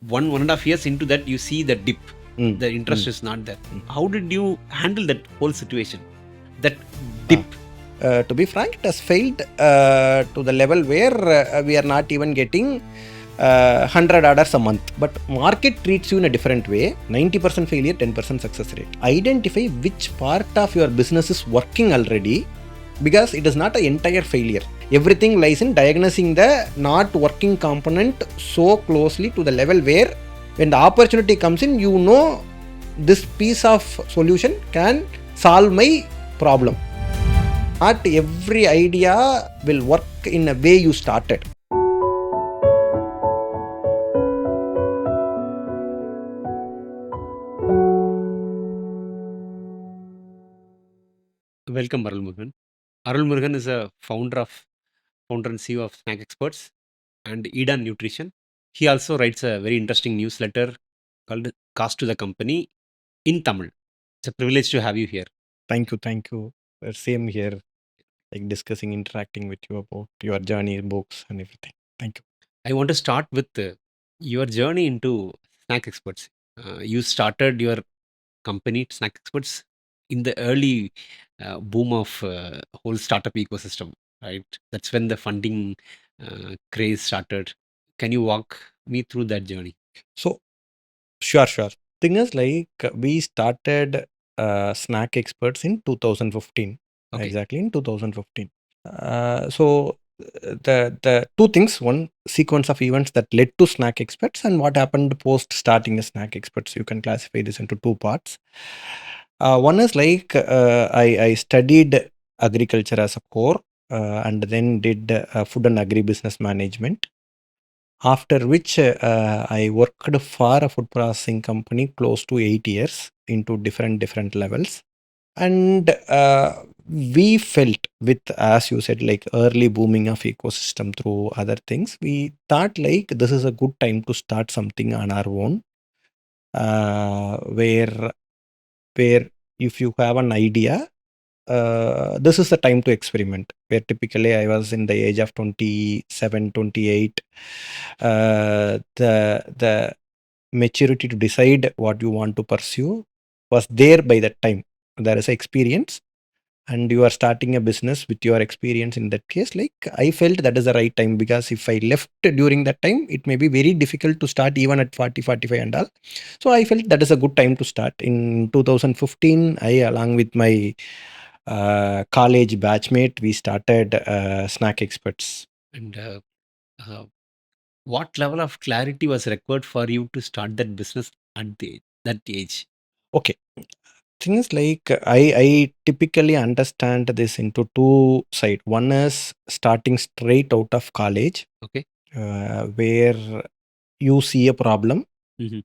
1.5 years into that, you see the dip. The interest is not there. How did you handle that whole situation, that dip? To be frank, it has failed to the level where we are not even getting 100 orders a month. But market treats you in a different way. 90% failure, 10% success rate. Identify which part of your business is working already, because it is not an entire failure. Everything lies in diagnosing the not working component so closely to the level where when the opportunity comes in, you know this piece of solution can solve my problem. Not every idea will work in a way you started. Welcome, Arul Murugan. Arul Murugan is a founder and CEO of Snack Experts and Edan Nutrition. He also writes a very interesting newsletter called Cost to the Company in Tamil. It's a privilege to have you here. Thank you. Same here, like discussing, interacting with you about your journey, books and everything. Thank you. I want to start with your journey into Snack Experts. You started your company, Snack Experts, in the early boom of whole startup ecosystem, right? That's when the funding craze started. Can you walk me through that journey? So, sure. Thing is, like, we started Snack Experts in 2015. Okay. Exactly in 2015. So the two things: one, sequence of events that led to Snack Experts, and what happened post starting a Snack Experts. You can classify this into two parts. One is like I studied agriculture as a core, and then did food and agribusiness management. After which I worked for a food processing company close to 8 years into different levels. And we felt with, as you said, like early booming of ecosystem through other things, we thought like this is a good time to start something on our own, where if you have an idea, this is the time to experiment. Where typically I was in the age of 27, 28. The maturity to decide what you want to pursue was there by that time. There is experience, and you are starting a business with your experience. In that case, like, I felt that is the right time, because if I left during that time, it may be very difficult to start even at 40, 45 and all. So I felt that is a good time to start. In 2015, I, along with my college batchmate, we started Snack Experts. And what level of clarity was required for you to start that business at that age? Okay. Things like I typically understand this into two sides. One is starting straight out of college. Okay. Where you see a problem, and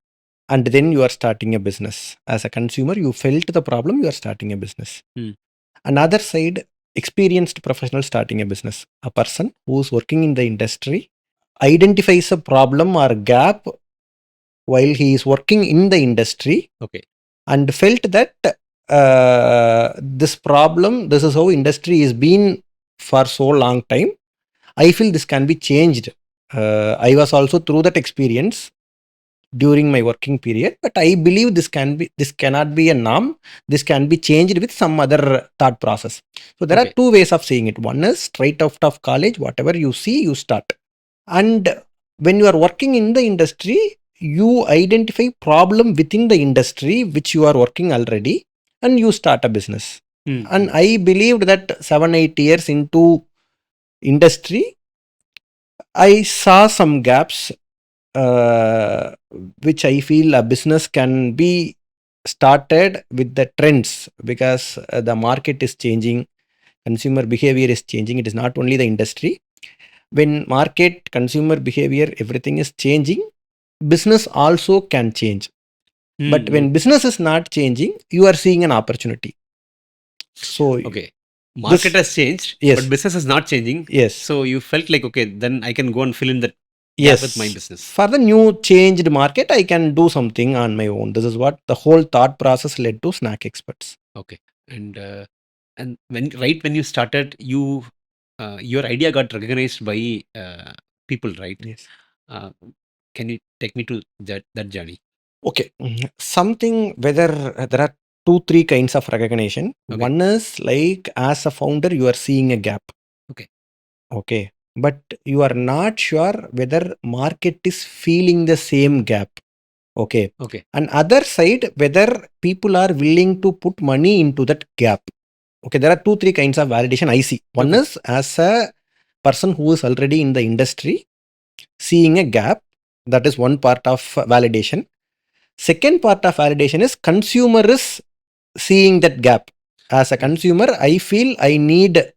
then you are starting a business. As a consumer, you felt the problem, you are starting a business. Another side, experienced professional starting a business. A person who is working in the industry identifies a problem or gap while he is working in the industry. Okay. And felt that this problem, this is how industry is been for so long time. I feel this can be changed. I was also through that experience during my working period, but I believe this cannot be a norm. This can be changed with some other thought process. So there are two ways of seeing it. One is straight out of college, whatever you see, you start. And when you are working in the industry, you identify problem within the industry which you are working already, and you start a business. And I believed that 7-8 years into industry, I saw some gaps, which I feel a business can be started with the trends, because the market is changing, consumer behavior is changing. It is not only the industry. When market, consumer behavior, everything is changing, business also can change. But when business is not changing, you are seeing an opportunity. So okay, market has changed, yes, but business is not changing. Yes. So you felt like, okay, then I can go and fill in that gap Yes, with my business. For the new changed market, I can do something on my own. This is what the whole thought process led to Snack Experts. Okay. And when you started, your idea got recognized by people, right? Yes. Can you take me to that journey? Okay. Something, whether there are 2-3 kinds of recognition. Okay. One is like, as a founder, you are seeing a gap. Okay. Okay. But you are not sure whether market is feeling the same gap. Okay. Okay. And other side, whether people are willing to put money into that gap. Okay. There are 2-3 kinds of validation I see. One Okay. is as a person who is already in the industry, seeing a gap. That is one part of validation. Second part of validation is consumer is seeing that gap. As a consumer, I feel I need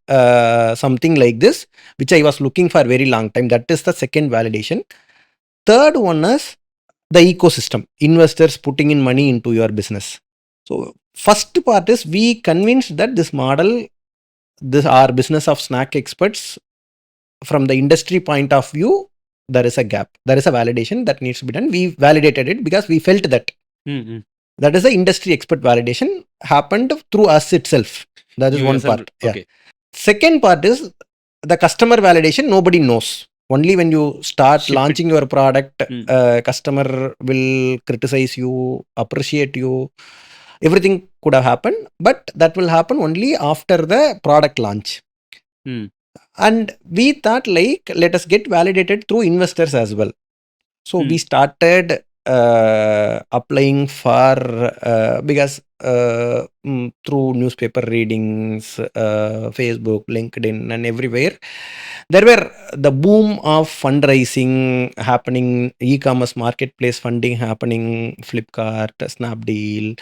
something like this, which I was looking for a very long time. That is the second validation. Third one is the ecosystem, investors putting in money into your business. So first part is we convinced that this model, our business of snack experts, from the industry point of view, there is a gap. There is a validation that needs to be done. We validated it because we felt that. Mm-hmm. That is the industry expert validation happened through us itself. That is one part. Okay. Second part is the customer validation. Nobody knows. Only when you start launching your product, customer will criticize you, appreciate you. Everything could have happened, but that will happen only after the product launch. And we thought, like, let us get validated through investors as well. So we started applying for because through newspaper readings, Facebook, LinkedIn, and everywhere, there were the boom of fundraising happening, e-commerce marketplace funding happening, Flipkart, Snapdeal,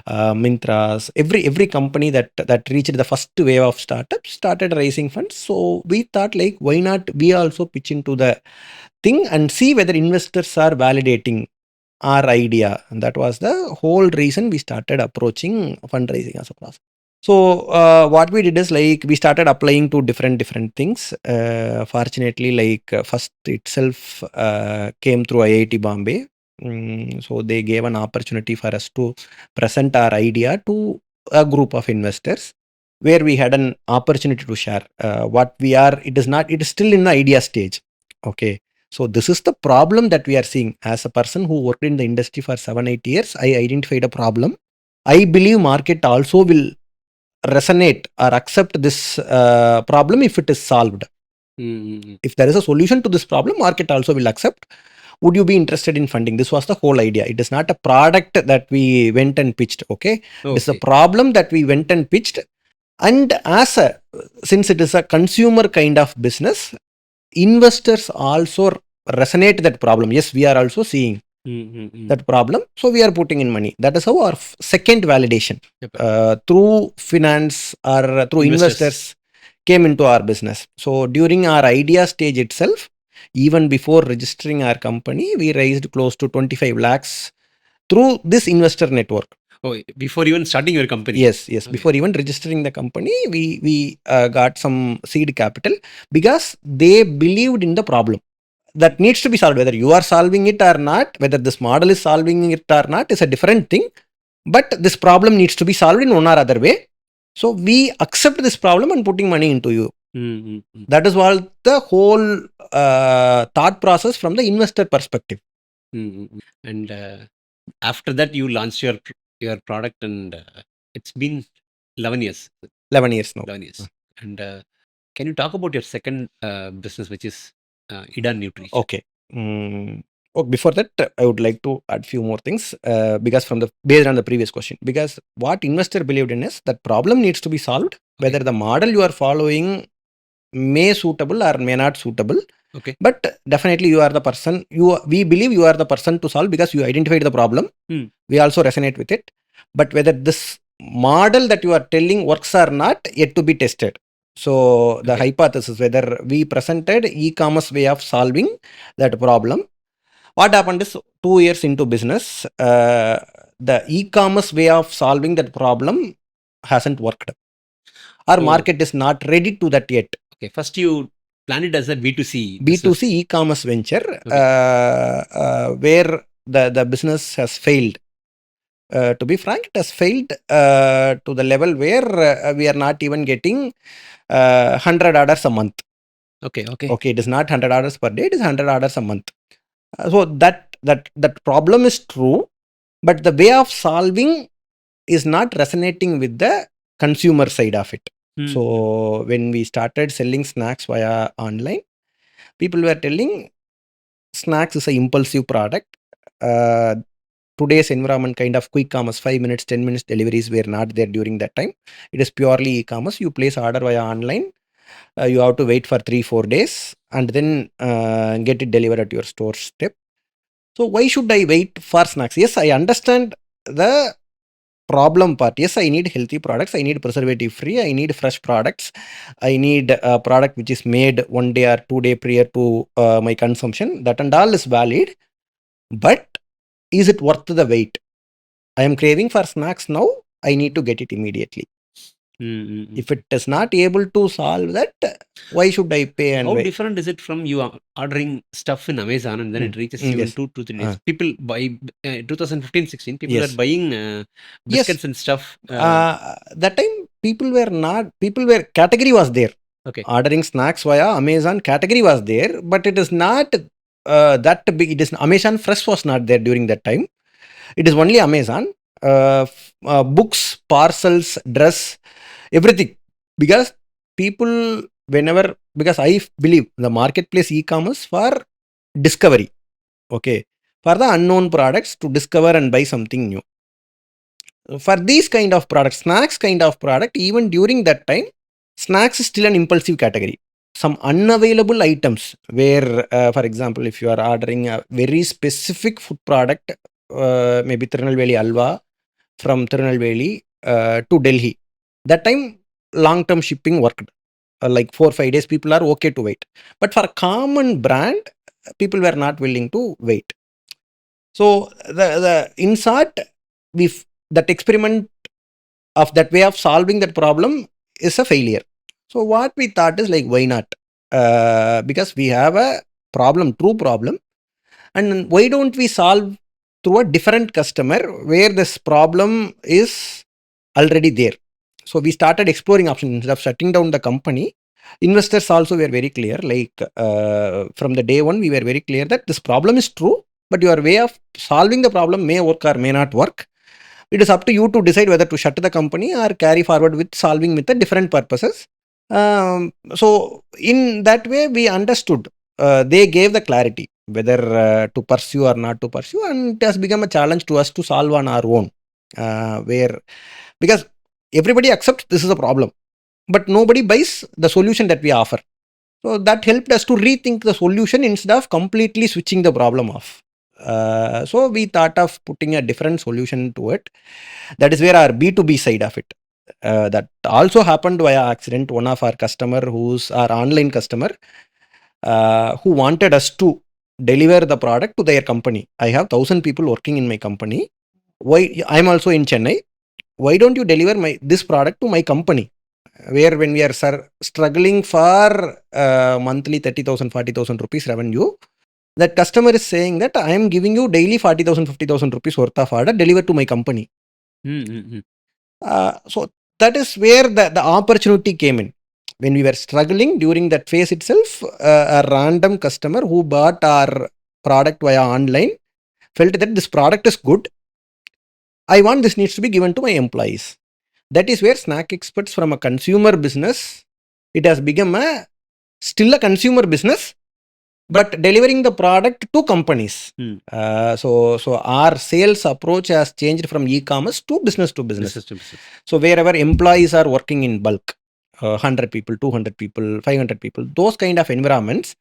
Mintras, every company that reached the first wave of startups started raising funds. So we thought, like, why not we also pitch into the thing and see whether investors are validating our idea. And that was the whole reason we started approaching fundraising as a process. So what we did is, like, we started applying to different things. Fortunately, like, first itself came through IIT Bombay. So they gave an opportunity for us to present our idea to a group of investors, where we had an opportunity to share what we are. It is still in the idea stage. Okay. So this is the problem that we are seeing. As a person who worked in the industry for 7-8 years, I identified a problem. I believe market also will resonate or accept this problem if it is solved. If there is a solution to this problem, market also will accept. Would you be interested in funding? This was the whole idea. It is not a product that we went and pitched. Okay. It's a problem that we went and pitched. And since it is a consumer kind of business, investors also resonate that problem. Yes, we are also seeing that problem, so we are putting in money. That is how our second validation through finance or through investors came into our business. So during our idea stage itself, even before registering our company, we raised close to 25 lakhs through this investor network. Oh, before even starting your company? Yes. Okay. Before even registering the company, we got some seed capital because they believed in the problem that needs to be solved. Whether you are solving it or not, whether this model is solving it or not, is a different thing. But this problem needs to be solved in one or other way. So we accept this problem and putting money into you. That is what the whole thought process from the investor perspective. And after that, you launched your product, and it's been 11 years. 11 years now. 11 years. And can you talk about your second business, which is Ida Nutrition? Okay. Before that, I would like to add few more things because based on the previous question, because what investor believed in is that problem needs to be solved. Whether the model you are following may suitable or may not suitable. Okay. But definitely you are the person. We believe you are the person to solve because you identified the problem. We also resonate with it. But whether this model that you are telling works or not, yet to be tested. So the hypothesis, whether we presented e-commerce way of solving that problem. What happened is 2 years into business, the e-commerce way of solving that problem hasn't worked. Our market is not ready to that yet. Okay, first you planned it as a B2C B2C e-commerce venture, where the business has failed. To be frank, it has failed to the level where we are not even getting 100 orders a month. Okay, it is not 100 orders per day, it is 100 orders a month. So that problem is true, but the way of solving is not resonating with the consumer side of it. So when we started selling snacks via online, people were telling snacks is a impulsive product. Today's environment, kind of quick commerce, 5 minutes, 10 minutes deliveries were not there during that time. It is purely e-commerce. You place order via online. You have to wait for 3-4 days and then get it delivered at your store step. So why should I wait for snacks? Yes, I understand the problem part. Yes, I need healthy products. I need preservative free. I need fresh products. I need a product which is made 1 day or 2 day prior to my consumption. That and all is valid. But is it worth the wait? I am craving for snacks now. I need to get it immediately. If it is not able to solve that, why should I pay and How wait? different is it from you ordering stuff in Amazon and then it reaches you in Yes. 2 to 3 days? People buy 2015-16. People Yes. were buying biscuits and stuff. That time people were category was there. Okay. Ordering snacks via Amazon category was there, but it is not that big. It is Amazon Fresh was not there during that time. It is only Amazon. Books, parcels, dress, everything. Because people, because I believe the marketplace e-commerce for discovery. Okay. For the unknown products to discover and buy something new. For these kind of products, snacks kind of product, even during that time, snacks is still an impulsive category. Some unavailable items where, for example, if you are ordering a very specific food product, maybe Tirunelveli Alva from Tirunelveli to Delhi, that time long-term shipping worked. Like 4-5 days, people are okay to wait. But for a common brand, people were not willing to wait. So in short, that experiment of that way of solving that problem is a failure. So what we thought is like, why not? Because we have a problem, true problem, and why don't we solve through a different customer where this problem is already there? So we started exploring options instead of shutting down the company. Investors also were very clear, like from the day one, we were very clear that this problem is true, but your way of solving the problem may work or may not work. It is up to you to decide whether to shut the company or carry forward with solving with the different purposes. So in that way, we understood. They gave the clarity whether to pursue or not to pursue, and it has become a challenge to us to solve on our own. Because everybody accepts this is a problem, but nobody buys the solution that we offer. So that helped us to rethink the solution instead of completely switching the problem off. So we thought of putting a different solution to it. That is where our B2B side of it. That also happened via accident. One of our customer, who's our online customer, who wanted us to deliver the product to their company. I have 1,000 people working in my company. Why? I'm also in Chennai. Why don't you deliver this product to my company? Where when we are struggling for monthly 30,000, 40,000 rupees revenue, that customer is saying that I am giving you daily 40,000, 50,000 rupees worth of order delivered to my company. So that is where the opportunity came in. When we were struggling during that phase itself, a random customer who bought our product via online felt that this product is good. I want this needs to be given to my employees. That is where Snack Experts from a consumer business, it has become still a consumer business, but delivering the product to companies. So our sales approach has changed from e-commerce to business to business. So wherever employees are working in bulk, 100 people, 200 people, 500 people, those kind of environments,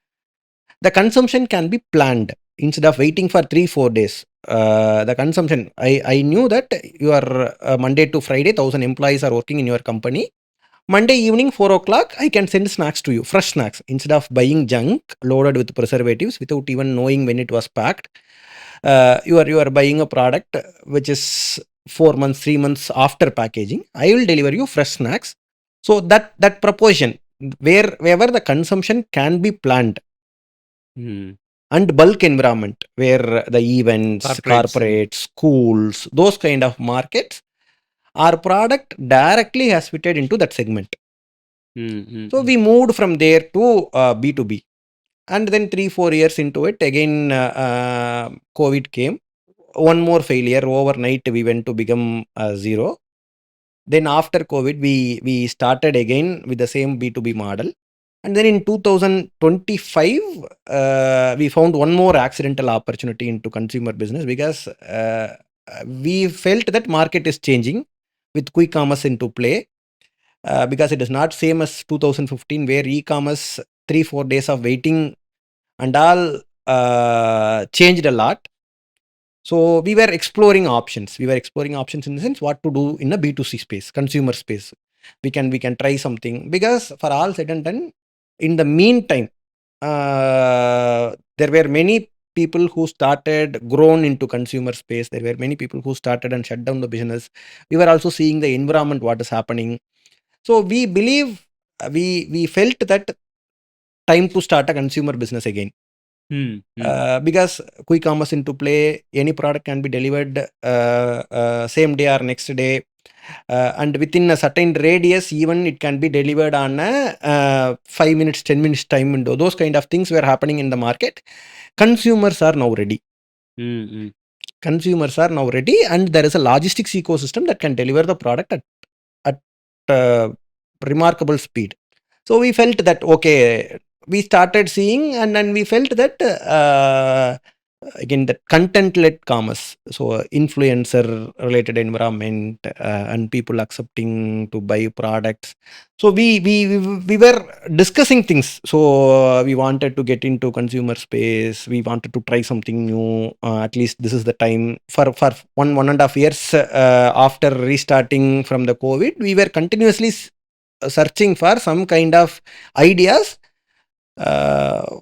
the consumption can be planned instead of waiting for 3-4 days. The consumption, I knew that your Monday to Friday, 1,000 employees are working in your company. Monday evening, 4 o'clock, I can send snacks to you, fresh snacks, instead of buying junk loaded with preservatives without even knowing when it was packed. You are buying a product which is 4 months, 3 months after packaging. I will deliver you fresh snacks. So that proportion, wherever the consumption can be planned, and bulk environment where the events, corporates, schools, those kind of markets, our product directly has fitted into that segment. So we moved from there to B2B. And then 3-4 years into it, again COVID came. One more failure. Overnight, we went to become zero. Then after COVID, we started again with the same B2B model. And then in 2025, we found one more accidental opportunity into consumer business, because we felt that market is changing with quick commerce into play. Because it is not same as 2015, where e-commerce 3-4 days of waiting and all changed a lot. So we were exploring options. We were exploring options in the sense what to do in a B2C space, consumer space. We can try something, because for all said and done, in the meantime, there were many people who started grown into consumer space. There were many people who started and shut down the business. We were also seeing the environment, what is happening. So we believe, we felt that time to start a consumer business again. Because quick commerce into play, any product can be delivered same day or next day, and within a certain radius, even it can be delivered on a 5 minutes, 10 minutes time window. Those kind of things were happening in the market. Consumers are now ready. Consumers are now ready, and there is a logistics ecosystem that can deliver the product at remarkable speed. So we felt that, okay, we started seeing, and then we felt that again, that content-led commerce, so influencer-related environment, and people accepting to buy products. So we were discussing things. So we wanted to get into consumer space. We wanted to try something new. At least this is the time. For 1.5 years after restarting from the COVID, we were continuously searching for some kind of ideas.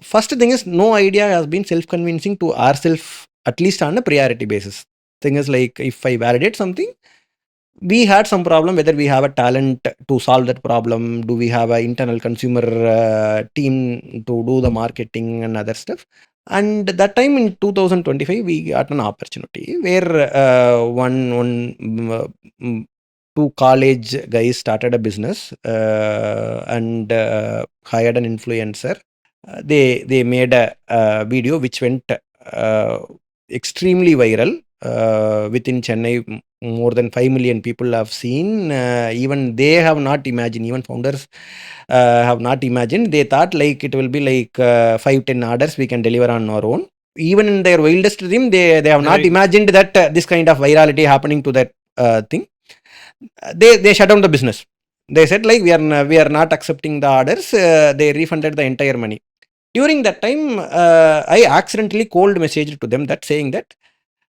First thing is, no idea has been self-convincing to ourselves, at least on a priority basis. Thing is, like, if I validate something, we had some problem, whether we have a talent to solve that problem, do we have an internal consumer team to do the marketing and other stuff. And that time in 2025, we got an opportunity where two college guys started a business and hired an influencer. They made a video which went extremely viral. Within Chennai, more than 5 million people have seen. Even they have not imagined, even founders have not imagined. They thought like it will be like 5-10 orders we can deliver on our own. Even in their wildest dream, they have not imagined that this kind of virality happening to that thing. They shut down the business. They said like, we are not accepting the orders. They refunded the entire money. During that time, I accidentally cold messaged to them that saying that,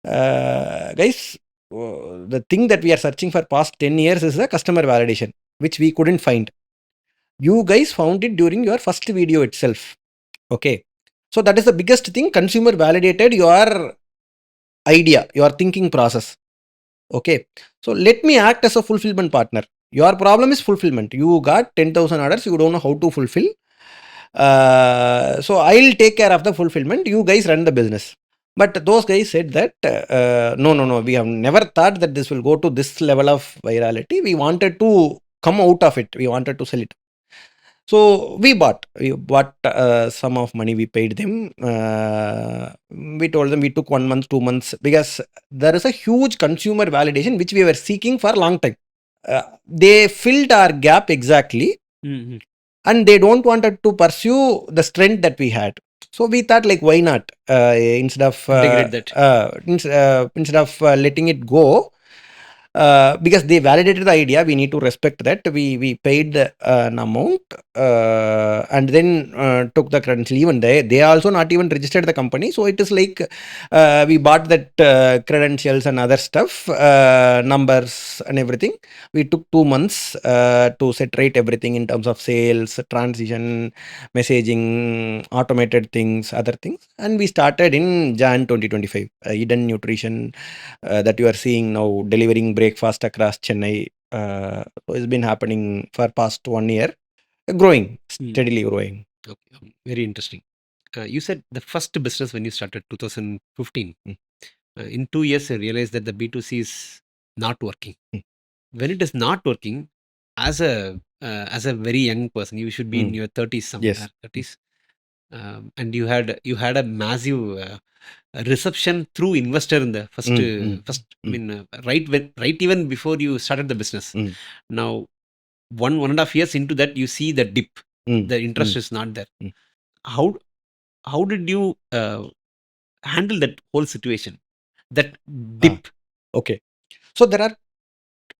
guys, the thing that we are searching for past 10 years is the customer validation, which we couldn't find. You guys found it during your first video itself. Okay. So that is the biggest thing. Consumer validated your idea, your thinking process. Okay. So let me act as a fulfillment partner. Your problem is fulfillment. You got 10,000 orders. You don't know how to fulfill. So I'll take care of the fulfillment. You guys run the business. But those guys said that, no, we have never thought that this will go to this level of virality. We wanted to come out of it. We wanted to sell it. So we bought some of money. We paid them. We told them we took 1 month, 2 months, because there is a huge consumer validation which we were seeking for a long time. They filled our gap exactly. And they don't wanted to pursue the strength that we had. So we thought like, why not instead of letting it go, because they validated the idea, we need to respect that. We paid an amount and then took the credential. Even they also not even registered the company. So it is like we bought that credentials and other stuff, numbers and everything. We took 2 months to set right everything in terms of sales, transition, messaging, automated things, other things. And we started in Jan 2025. Eden Nutrition that you are seeing now, delivering breakfast across Chennai. It's been happening for past 1 year, growing, steadily growing. Okay. Very interesting. You said the first business when you started 2015. In 2 years, I realized that the B2C is not working. When it is not working, as a very young person, you should be in your 30s somewhere. Yes. 30s. and you had a massive reception through investor in the first I mean right even before you started the business. Now 1.5 years into that, you see the dip, the interest is not there. How did you handle that whole situation, that dip? Okay, so there are,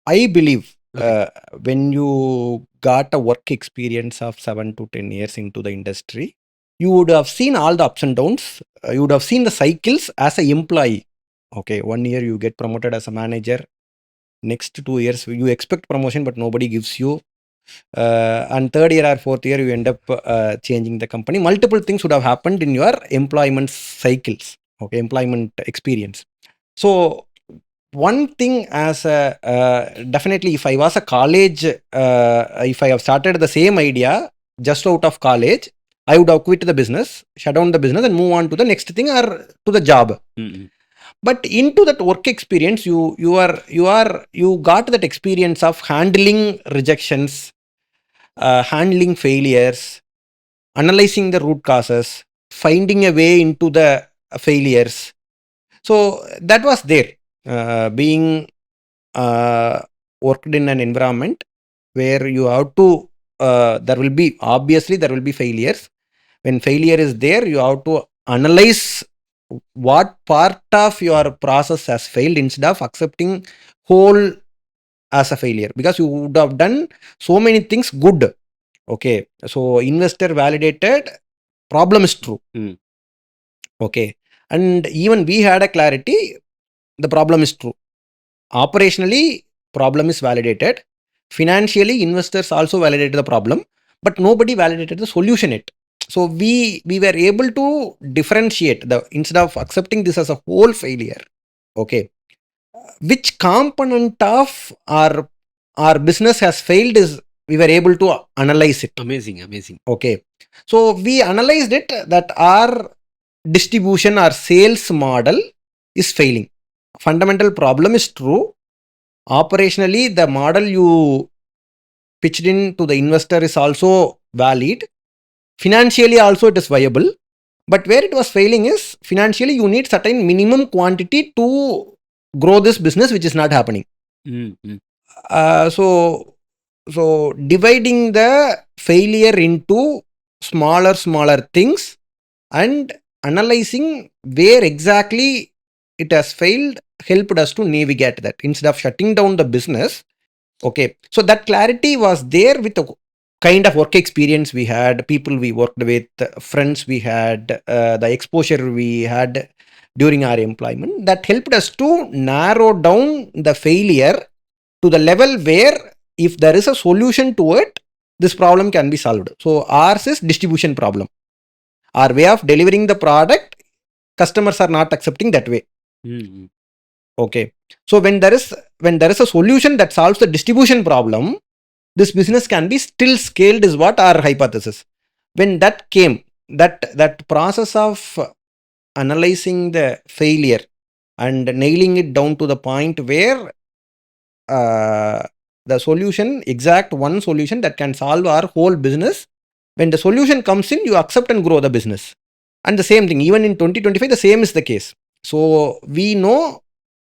I believe, Okay. when you got a work experience of 7 to 10 years into the industry, you would have seen all the ups and downs. You would have seen the cycles as an employee. Okay, 1 year you get promoted as a manager. Next 2 years you expect promotion, but nobody gives you. And third year or fourth year you end up changing the company. Multiple things would have happened in your employment cycles. Okay, employment experience. So one thing, as a definitely, if I was a college, if I have started the same idea just out of college, I would have quit the business, shut down the business, and move on to the next thing or to the job. But into that work experience, you got that experience of handling rejections, handling failures, analyzing the root causes, finding a way into the failures. So that was there. Being worked in an environment where you have to, there will be failures. When failure is there, you have to analyze what part of your process has failed instead of accepting whole as a failure, because you would have done so many things good. Okay, so investor validated, problem is true. Okay, and even we had a clarity, the problem is true. Operationally, problem is validated. Financially, investors also validated the problem, but nobody validated the solution yet. So we were able to differentiate the, instead of accepting this as a whole failure, okay, which component of our business has failed is, we were able to analyze it. Amazing. Okay, so we analyzed it that our distribution, our sales model is failing. Fundamental problem is true. Operationally, the model you pitched in to the investor is also valid. Financially also it is viable. But where it was failing is, financially you need certain minimum quantity to grow this business, which is not happening. So dividing the failure into smaller things and analyzing where exactly it has failed helped us to navigate that instead of shutting down the business. Okay, so that clarity was there with the kind of work experience we had, people we worked with, friends we had, the exposure we had during our employment, that helped us to narrow down the failure to the level where if there is a solution to it, this problem can be solved. So ours is distribution problem. Our way of delivering the product, customers are not accepting that way. Okay, so when there is a solution that solves the distribution problem, this business can be still scaled, is what our hypothesis. When that came, that process of analyzing the failure and nailing it down to the point where the solution, exact one solution that can solve our whole business, when the solution comes in, you accept and grow the business. And the same thing, even in 2025, the same is the case. So we know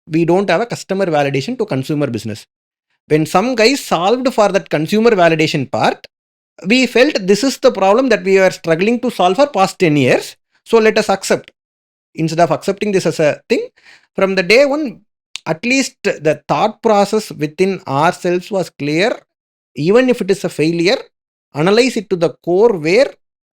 we don't have a customer validation to consumer business. When some guys solved for that consumer validation part, we felt this is the problem that we are struggling to solve for past 10 years. So let us accept. Instead of accepting this as a thing, from the day one, at least the thought process within ourselves was clear. Even if it is a failure, analyze it to the core, where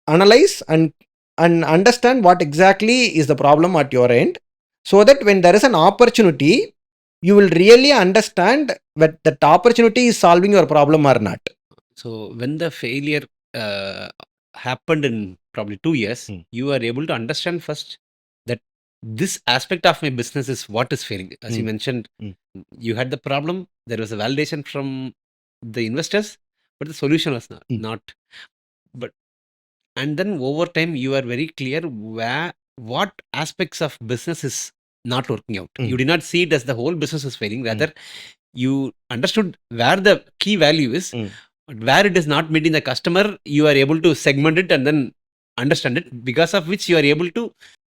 analyze and understand what exactly is the problem at your end, so that when there is an opportunity, you will really understand that that opportunity is solving your problem or not. So when the failure happened in probably 2 years, you are able to understand first that this aspect of my business is what is failing. As you mentioned, you had the problem, there was a validation from the investors, but the solution was not. But and then over time, you are very clear what aspects of business is not working out. You did not see it as the whole business is failing. Rather, you understood where the key value is, but where it is not meeting the customer, you are able to segment it and then understand it, because of which you are able to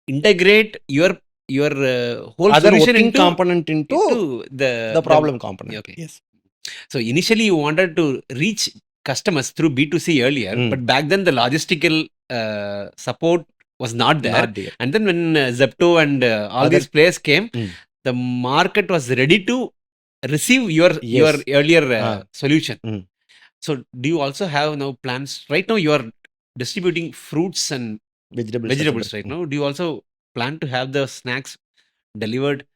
integrate your whole Other solution working into component into the problem component. Okay. Yes. So initially you wanted to reach customers through B2C earlier, but back then the logistical support was not there. Not there. And then when Zepto and all these players came, the market was ready to receive your earlier solution. So do you also have now plans? Right now you are distributing fruits and vegetables right now. Do you also plan to have the snacks delivered?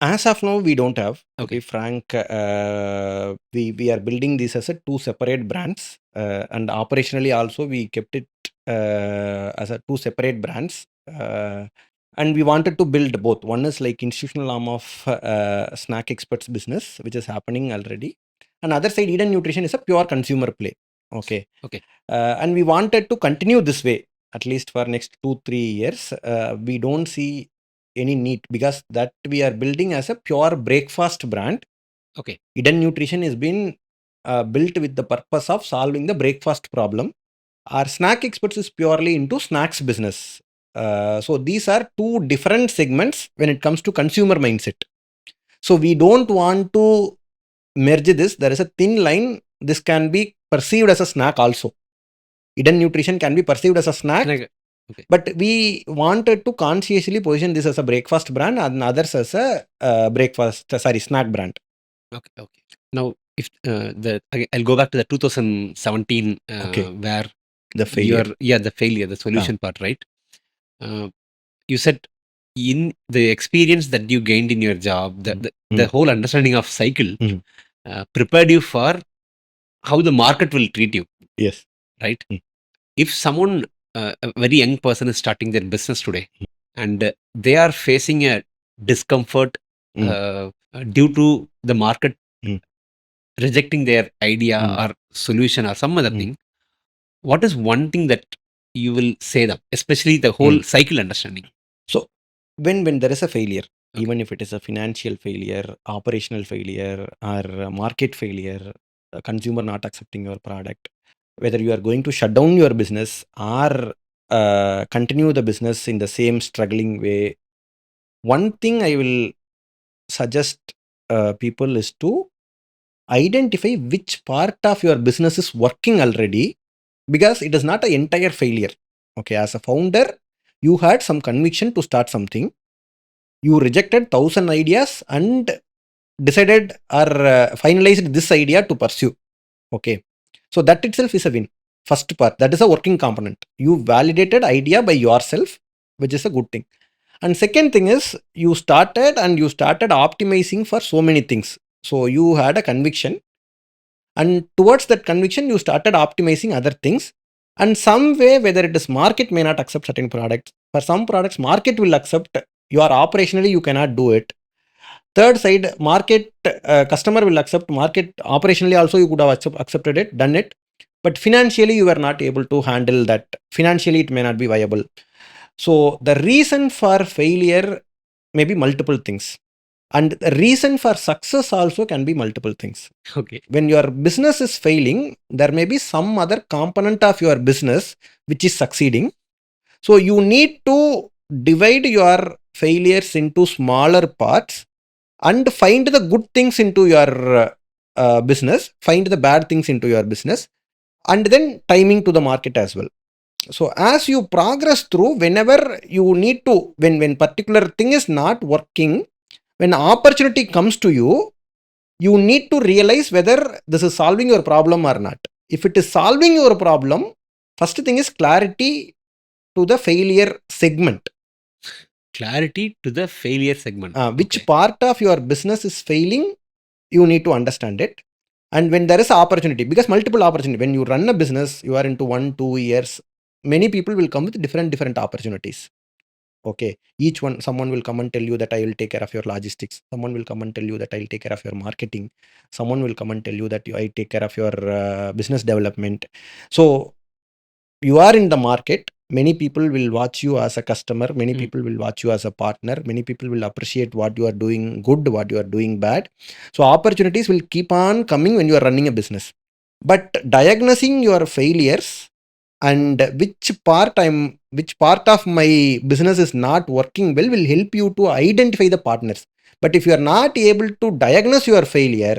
As of now, we don't have. To Okay. be frank, we are building this as a two separate brands, and operationally also we kept it as a two separate brands. And we wanted to build both. One is like institutional arm of snack experts business, which is happening already. And other side, Eden Nutrition is a pure consumer play. Okay. Okay. And we wanted to continue this way at least for next 2-3 years. We don't see any need, because that we are building as a pure breakfast brand. Okay. Eden Nutrition has been built with the purpose of solving the breakfast problem. Our snack experts is purely into snacks business. So these are two different segments when it comes to consumer mindset. So we don't want to merge this. There is a thin line. This can be perceived as a snack also. Eden Nutrition can be perceived as a snack. Okay. But we wanted to consciously position this as a breakfast brand and others as a snack brand. Okay. Now, if I'll go back to the 2017 where the failure. The failure, the solution part, right? You said in the experience that you gained in your job, the whole understanding of cycle prepared you for how the market will treat you. Yes. Right? If someone, a very young person is starting their business today and they are facing a discomfort due to the market rejecting their idea or solution or some other thing, what is one thing that you will say them, especially the whole cycle understanding? So when there is a failure, even if it is a financial failure, operational failure, or market failure, a consumer not accepting your product, whether you are going to shut down your business or continue the business in the same struggling way, one thing I will suggest people is to identify which part of your business is working already, because it is not an entire failure. Okay, as a founder, you had some conviction to start something. You rejected 1,000 ideas and decided or finalized this idea to pursue. Okay, so that itself is a win. First part, that is a working component. You validated idea by yourself, which is a good thing. And second thing is you started optimizing for so many things. So you had a conviction, and towards that conviction you started optimizing other things. And some way, whether it is market may not accept certain products, for some products market will accept, you are operationally you cannot do it. Third side, market customer will accept, market operationally also you could have accepted it, done it, but financially you were not able to handle that. Financially it may not be viable. So the reason for failure may be multiple things, and the reason for success also can be multiple things. Okay. When your business is failing, there may be some other component of your business which is succeeding. So you need to divide your failures into smaller parts and find the good things into your business, find the bad things into your business, and then timing to the market as well. So as you progress through, whenever you need to, when particular thing is not working, when opportunity comes to you, you need to realize whether this is solving your problem or not. If it is solving your problem, first thing is clarity to the failure segment. Clarity to the failure segment. Which part of your business is failing, you need to understand it. And when there is opportunity, because multiple opportunity, when you run a business, you are into 1-2 years, many people will come with different opportunities. Okay, each one, someone will come and tell you that I will take care of your logistics, someone will come and tell you that I will take care of your marketing, someone will come and tell you that I take care of your business development. So you are in the market, many people will watch you as a customer, many people will watch you as a partner, many people will appreciate what you are doing good, what you are doing bad. So opportunities will keep on coming when you are running a business. But diagnosing your failures and which part of my business is not working well will help you to identify the partners. But if you are not able to diagnose your failure,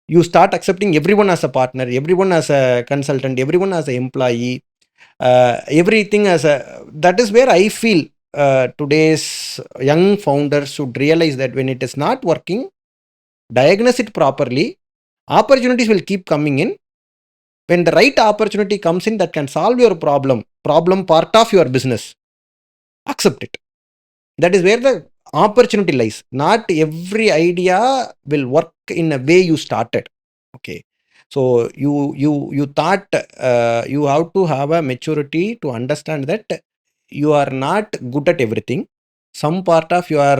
you start accepting everyone as a partner, everyone as a consultant, everyone as an employee, everything as a. That is where I feel today's young founders should realize that when it is not working, diagnose it properly. Opportunities will keep coming in. When the right opportunity comes in that can solve your problem part of your business, accept it. That is where the opportunity lies. Not every idea will work in a way you started. Okay. So you thought you have to have a maturity to understand that you are not good at everything. Some part of your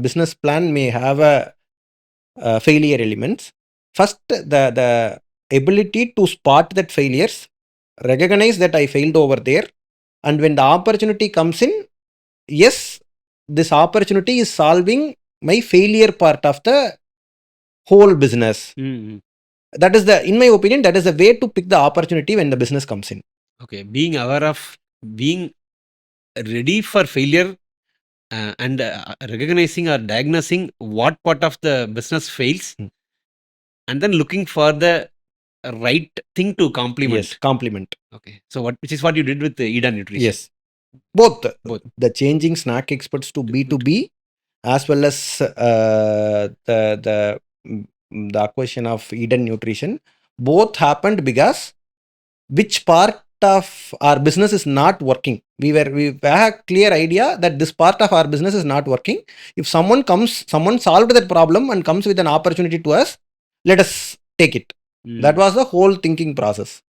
business plan may have a failure elements. First, the ability to spot that failures, recognize that I failed over there, and when the opportunity comes in, yes, this opportunity is solving my failure part of the whole business. Mm. That is in my opinion, that is the way to pick the opportunity when the business comes in. Okay, being aware of being ready for failure and recognizing or diagnosing what part of the business fails, and then looking for the right thing to complement. Yes, complement. Okay, so which is what you did with the Ida Nutrition. Yes, both Both. the changing snack experts to B2B, as well as the acquisition of Eden Nutrition, both happened because which part of our business is not working. We had a clear idea that this part of our business is not working. If someone solved that problem and comes with an opportunity to us, let us take it. That was the whole thinking process.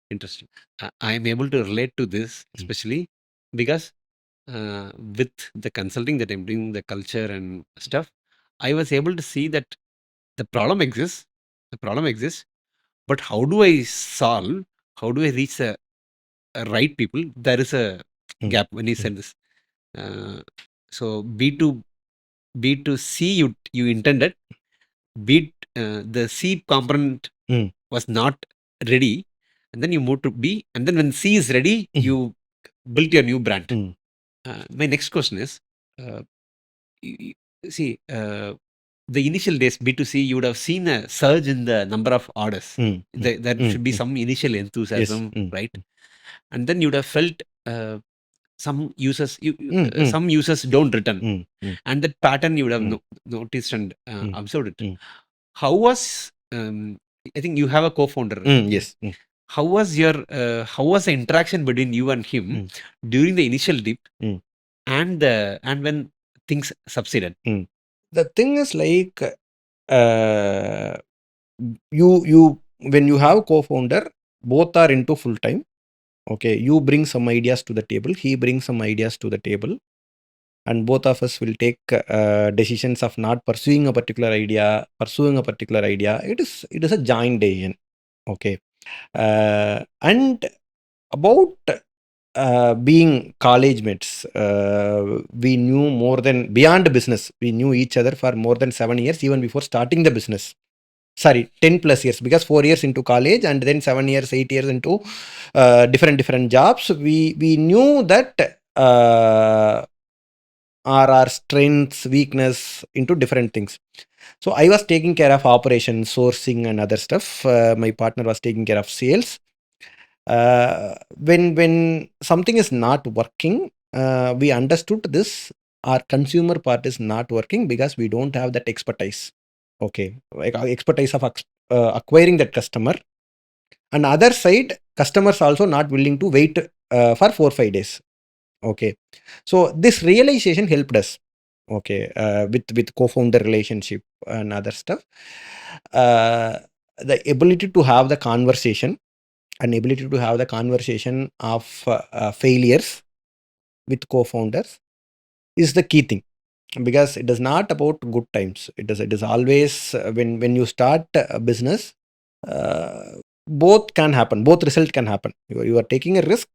Interesting. I am able to relate to this, especially because with the consulting that I'm doing, the culture and stuff, I was able to see that the problem exists. But how do I solve? How do I reach the right people? There is a gap when you said this. So B2C you intended, the C component was not ready, and then you move to B, and then when C is ready, you built your new brand. My next question is, see, the initial days B2C, you would have seen a surge in the number of orders. There should be some initial enthusiasm, right? And then you would have felt some users don't return, and that pattern you would have noticed and observed it. How was I think you have a co-founder. Yes. How was the interaction between you and him during the initial dip and when things subsided? The thing is like you when you have co-founder, both are into full time. Okay, you bring some ideas to the table, he brings some ideas to the table, and both of us will take decisions of not pursuing a particular idea, It is a joint decision. Okay, and about being college mates, we knew more than beyond business. We knew each other for more than 7 years, even before starting the business. Sorry, 10 plus years, because 4 years into college and then 7 years, 8 years into different jobs. We knew that our strengths, weakness into different things. So I was taking care of operations, sourcing and other stuff. My partner was taking care of sales. When something is not working, we understood this. Our consumer part is not working because we don't have that expertise. Okay, like expertise of acquiring that customer. And other side, customers also not willing to wait for 4-5 days. Okay, so this realization helped us. Okay, with co-founder relationship and other stuff, the ability to have the conversation of failures with co-founders is the key thing, because it is not about good times. It is always when you start a business, both can happen, both result can happen. You are taking a risk,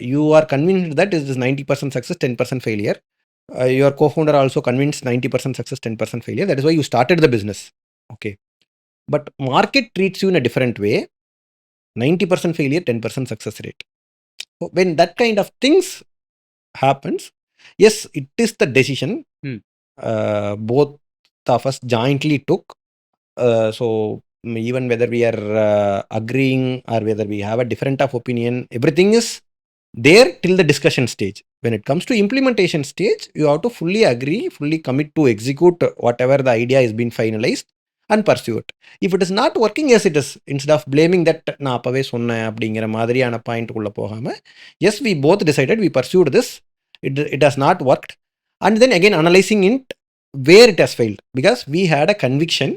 you are convinced that it is 90% success, 10% failure. Your co-founder also convinced 90% success, 10% failure. That is why you started the business. Okay, but market treats you in a different way. 90% failure, 10% success rate. So when that kind of things happens, yes, it is the decision both of us jointly took. So even whether we are agreeing or whether we have a different of opinion, everything is there till the discussion stage. When it comes to implementation stage, you have to fully agree, fully commit to execute whatever the idea has been finalized and pursue it. If it is not working, yes, it is. Instead of blaming that நான் அப்பவே சொன்னேன் அப்படிங்கிற மாதிரியான point உள்ள போகாம, yes, we both decided, we pursued this, it has not worked, and then again analyzing it where it has failed, because we had a conviction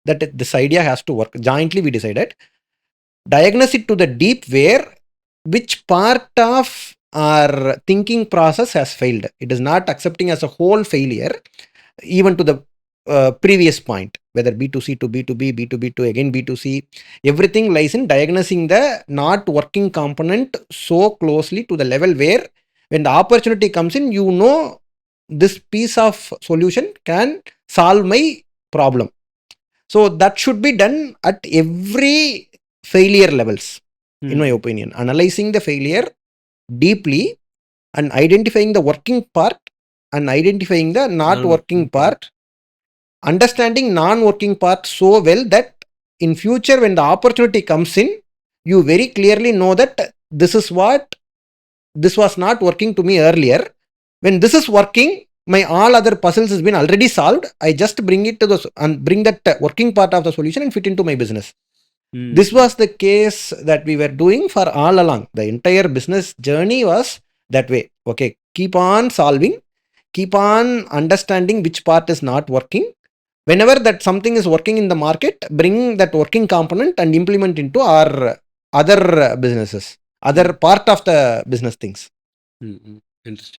that this idea has to work. Jointly we decided, diagnose it to the deep where which part of our thinking process has failed. It is not accepting as a whole failure, even to the previous point, whether B2C to B2B, B2B to again B2C, everything lies in diagnosing the not working component so closely to the level where when the opportunity comes in, you know this piece of solution can solve my problem. So that should be done at every failure levels, in my opinion. Analyzing the failure deeply and identifying the working part and identifying the not working part, understanding non-working part so well that in future when the opportunity comes in, you very clearly know that this is what, this was not working to me earlier. When this is working, my all other puzzles has been already solved. I just bring it to the and bring that working part of the solution and fit into my business. This was the case that we were doing for all along. The entire business journey was that way. Okay, keep on solving, keep on understanding which part is not working. Whenever that something is working in the market, bring that working component and implement into our other businesses, other part of the business things. Interesting.